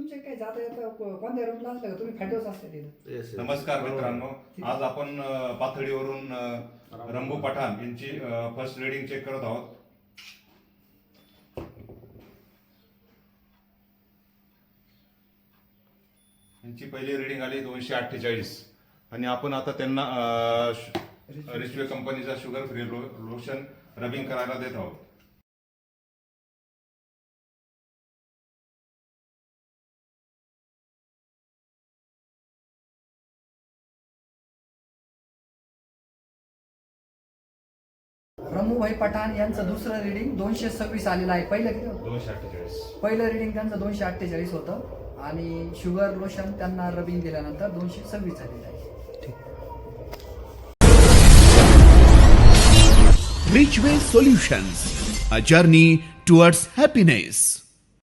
तुमचे काय जाता येता कोणत्या रूमला असलं का तुम्ही फायदेच असते तिथं. नमस्कार मित्रांनो, आज आपण पाथर्डीवरून रंबू पठाण यांची फर्स्ट रिडिंग चेक करत आहोत. यांची पहिली रिडिंग आली 248 आणि आपण आता त्यांना रिचवे कंपनीचा शुगर फ्री लोशन रबिंग करायला देत आहोत. रमूभाई पठाण यांचं दुसरं रिडिंग 226 आलेलं आहे. पहिलं किती होतं? 248. पहिलं रिडिंग त्यांचं 248 होतं आणि शुगर लोशन त्यांना रबिंग दिल्यानंतर 226 झालेलं आहे. Richway Solutions, a journey towards happiness.